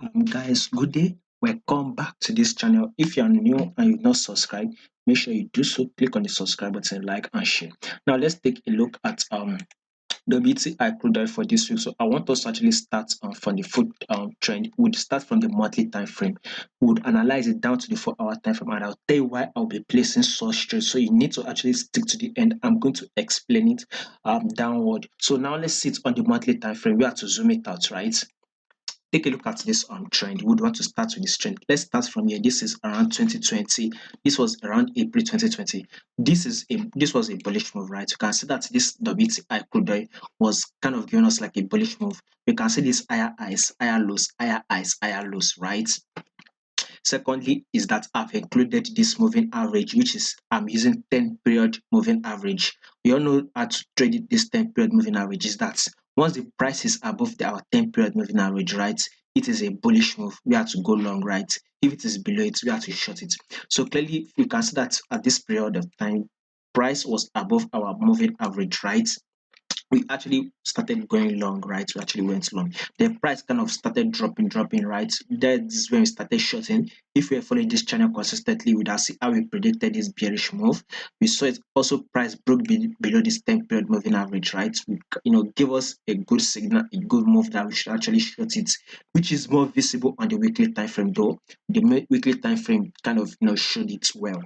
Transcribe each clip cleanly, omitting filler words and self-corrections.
Guys, good day. Welcome back to this channel. If you are new and you've not subscribed, make sure you do so. Click on the subscribe button, like and share. Now let's take a look at WTI CRUDE for this week. So I want us to actually start from the food trend. We'll start from the monthly time frame. We'll analyze it down to the 4 hour time frame, and I'll tell you why I'll be placing such trade. So you need to actually stick to the end. I'm going to explain it downward. So now let's sit on the monthly time frame. We have to zoom it out, right? Take a look at this trend. We would want to start with this trend. Let's start from here. This is around 2020. This was around April 2020. This was a bullish move, right? You can see that this WTI crude was kind of giving us like a bullish move. You can see this higher highs, higher lows, higher highs, higher lows, right? Secondly, is that I've included this moving average, which is I'm using 10 period moving average. We all know how to trade this 10 period moving average is that once the price is above our 10 period moving average, right, it is a bullish move. We have to go long, right? If it is below it, we have to short it. So clearly, you can see that at this period of time, price was above our moving average, right? We actually started going long, right? We actually went long. The price kind of started dropping, right? That's when we started shorting. If we are following this channel consistently, we'd have seen how we predicted this bearish move. We saw it also price broke below this 10 period moving average, right? Give us a good signal, a good move that we should actually short it, which is more visible on the weekly time frame though. The weekly time frame kind of showed it well.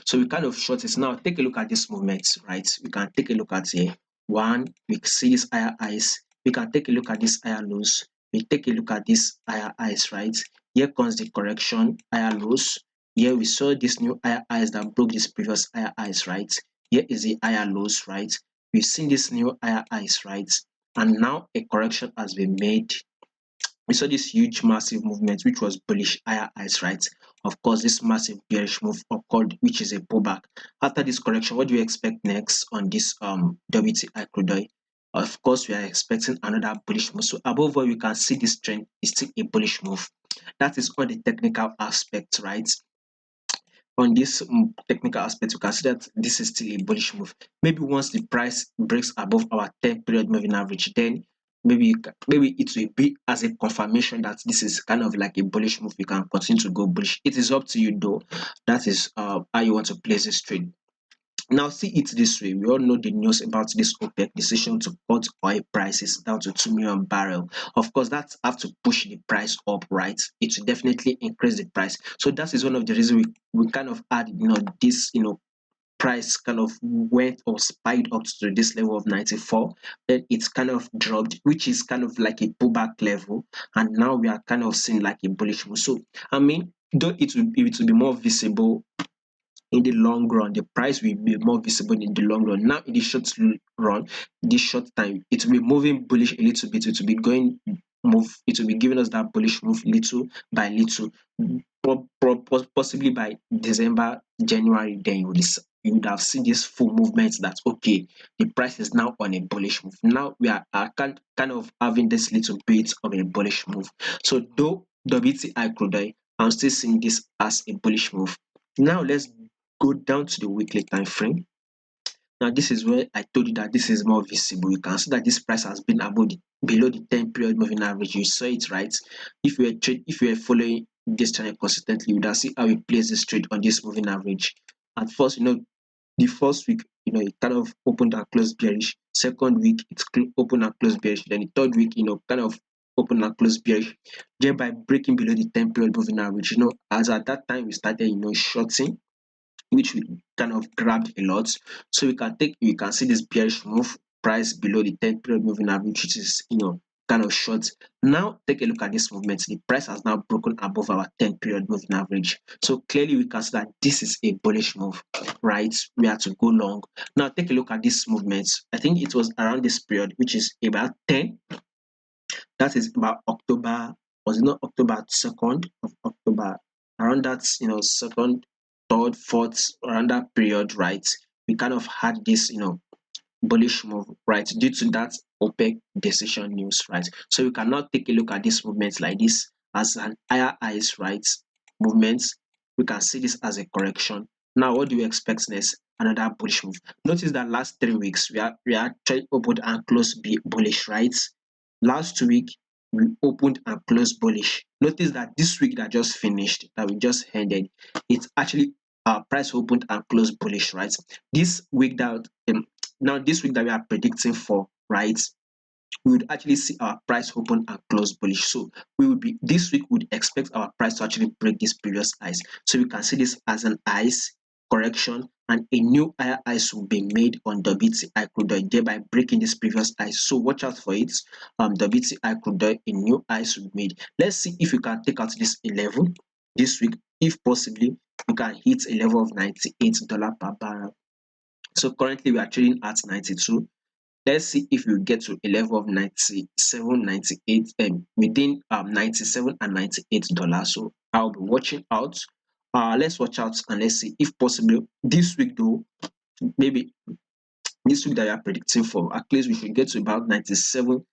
So we kind of short it. Now take a look at this movement, right? We can take a look at here. One, we see this higher highs. We can take a look at this higher lows. We take a look at this higher highs, right? Here comes the correction, higher lows. Here we saw this new higher highs that broke this previous higher highs, right? Here is the higher lows, right? We've seen this new higher highs, right? And now a correction has been made. We saw this huge massive movement which was bullish higher highs, right? Of course, this massive bearish move occurred, which is a pullback. After this correction, what do we expect next on this WTI crude oil? Of course, we are expecting another bullish move. So above all, we can see this trend is still a bullish move. That is on the technical aspect, right? On this technical aspect, you can see that this is still a bullish move. Maybe once the price breaks above our 10 period moving average, then maybe it will be as a confirmation that this is kind of like a bullish move. You can continue to go bullish. It is up to you though. That is how you want to place this trade. Now see it this way, we all know the news about this OPEC decision to cut oil prices down to 2 million barrel. Of course, that have to push the price up, right? It will definitely increase the price. So that is one of the reasons we kind of add, this, price kind of went or spiked up to this level of 94. Then it's kind of dropped, which is kind of like a pullback level. And now we are kind of seeing like a bullish move. So, I mean, though it will be more visible in the long run, the price will be more visible in the long run. Now in the short run, this short time, it will be moving bullish a little bit. It will be going move, it will be giving us that bullish move little by little. Possibly by December, January, then you would have seen this full movement that okay, the price is now on a bullish move. Now we are kind of having this little bit of a bullish move. So though WTI crude, I'm still seeing this as a bullish move. Now let's go down to the weekly time frame. Now this is where I told you that this is more visible. You can see that this price has been below the 10 period moving average. You saw it, right? If you were following this channel consistently, you would have seen how we place this trade on this moving average. At first, the first week, it kind of opened and closed bearish. Second week, it's opened and closed bearish. Then the third week, kind of open and close bearish, thereby breaking below the 10 period moving average. As at that time we started, shorting, which we kind of grabbed a lot. So we can see this bearish move, price below the 10 period moving average, which is kind of short. Now take a look at this movement. The price has now broken above our 10 period moving average. So clearly we can see that this is a bullish move, right? We have to go long. Now take a look at this movement. I think it was around this period, which is about 10. That is about October. Was it not October 2nd of October? Around that, second, third, fourth, around that period, right? We kind of had this, bullish move, right? Due to that OPEC decision news, right? So we cannot take a look at this movement like this as an higher highs, right? Movement. We can see this as a correction. Now, what do we expect next? Another bullish move. Notice that last 3 weeks we are actually opened and closed bullish, right? Last week we opened and closed bullish. Notice that this week that just finished, that we just ended, it's actually our price opened and closed bullish, right? This week that now this week that we are predicting for, right? We would actually see our price open and close bullish. So we would be this week would expect our price to actually break this previous highs. So we can see this as an highs correction, and a new higher highs will be made on WTI crude oil, thereby breaking this previous highs. So watch out for it. WTI crude oil, a new highs will be made. Let's see if we can take out this 11 this week. If possibly, we can hit a level of $98 per barrel. So currently we are trading at 92. Let's see if we get to a level of 97, 98, within 97 and $98. So I'll be watching out. Let's watch out and let's see if possible this week though, maybe this week that we are predicting for, at least we should get to about 97,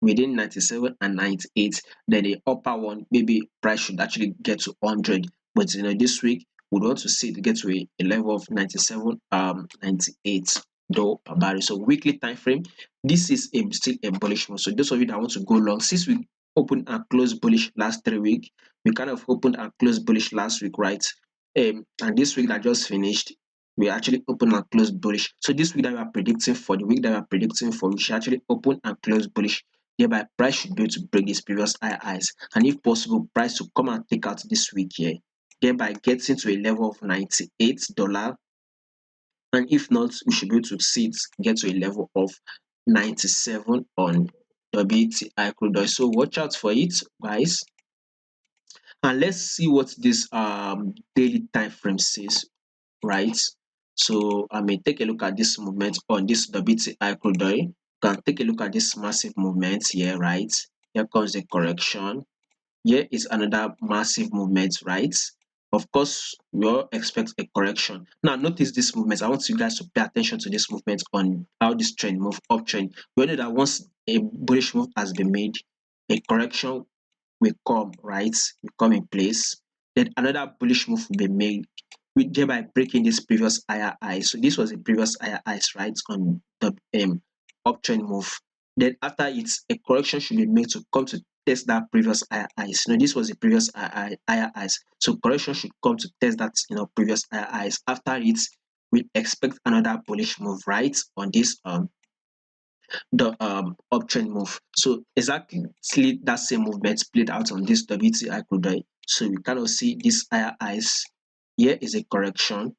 within 97 and 98. Then the upper one, maybe price should actually get to 100. But this week we want to see it get to a level of 97, 98 though per barrel. So weekly time frame, this is still a bullish move. So those of you that want to go long, since we opened and closed bullish last 3 weeks, we kind of opened and closed bullish last week, right? And this week that just finished, we actually open and close bullish. So this week that we are predicting for, the week that we are predicting for, we should actually open and close bullish. Thereby, price should be able to break this previous high highs, and if possible, price to come and take out this week here, thereby getting to a level of $98. And if not, we should be able to see it get to a level of 97 on WTI crude oil. So watch out for it, guys. And let's see what this daily time frame says, right? So I may take a look at this movement on this WTI crude oil. You can take a look at this massive movement here, right? Here comes the correction. Here is another massive movement, right? Of course, we all expect a correction. Now, notice this movement. I want you guys to pay attention to this movement on how this trend move, uptrend. We know that once a bullish move has been made, a correction will come, right? Will come in place. Then another bullish move will be made, with thereby breaking this previous higher high. So this was a previous higher highs, right, on the uptrend move. Then after it, a correction should be made to come to test that previous higher highs. This was the previous higher highs. So correction should come to test that previous higher highs. After it, we expect another bullish move, right, on this the uptrend move. So exactly that same movement played out on this WTI crude oil. So we kind of see this higher highs. Here is a correction.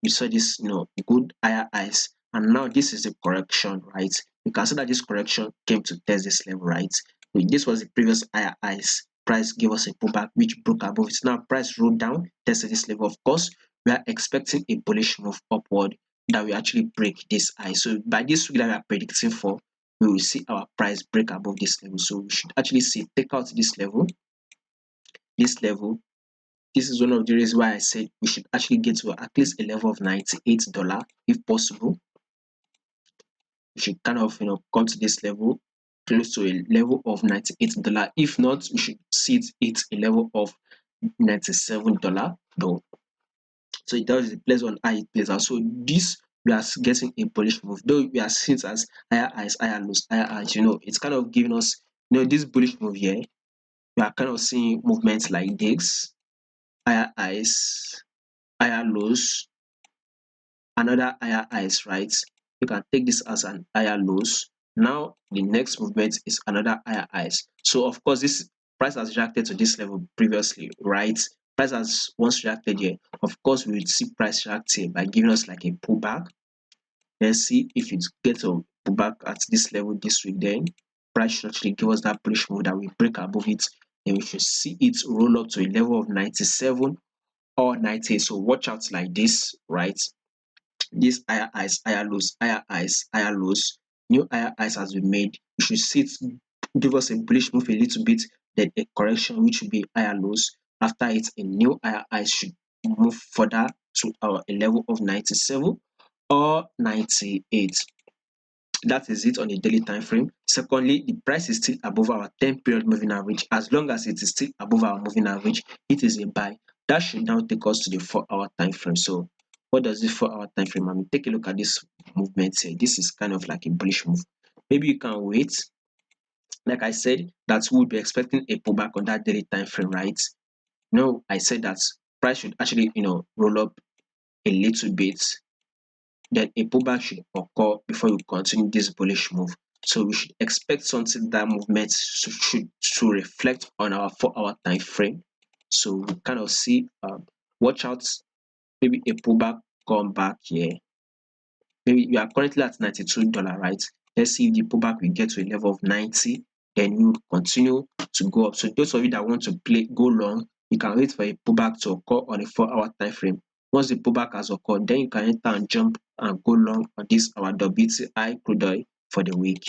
We saw this, good higher highs, and now this is a correction, right? You can see that this correction came to test this level, right? This was the previous higher highs. Price gave us a pullback which broke above it. Now price rolled down, tested this level. Of course, we are expecting a bullish move upward that will actually break this high. So by this week that we are predicting for, we will see our price break above this level. So we should actually see take out this level, this level. This is one of the reasons why I said we should actually get to at least a level of $98 if possible. We should kind of come to this level, close to a level of $98. If not, we should see it hit a level of $97 though. So it tells the place on how it plays out. So this, we are getting a bullish move, though we are seeing it as higher highs, higher lows, higher highs. It's kind of giving us this bullish move here. We are kind of seeing movements like this, higher highs, higher lows, another higher highs, right? You can take this as an higher lows. Now the next movement is another higher highs. So of course this price has reacted to this level previously, right? Price has once reacted here. Of course we will see price react here by giving us like a pullback. Let's see if it gets a pullback at this level this week. Then price should actually give us that bullish move that we break above it. Then we should see it roll up to a level of 97 or 98. So watch out like this, right? This higher highs, higher lows, higher highs, higher lows, new higher highs has been made. You should see it give us a bullish move a little bit, then a correction which will be higher lows. After it, a new higher highs should move further to a level of 97 or 98. That is it on a daily time frame. Secondly, the price is still above our 10-period moving average. As long as it is still above our moving average, it is a buy. That should now take us to the 4-hour time frame. So what does this 4-hour time frame? I mean, take a look at this movement here. This is kind of like a bullish move. Maybe you can wait. Like I said, that we'll be expecting a pullback on that daily time frame, right? No, I said that price should actually, roll up a little bit, then a pullback should occur before we continue this bullish move. So we should expect something that movement should to reflect on our 4-hour time frame. So we kind of see, watch out, maybe a pullback come back here. Maybe we are currently at $92, right? Let's see if the pullback will get to a level of 90, then we will continue to go up. So those of you that want to go long, you can wait for a pullback to occur on a 4-hour time frame. Once the pullback has occurred, then you can enter and jump and go long on this our WTI crude oil for the week.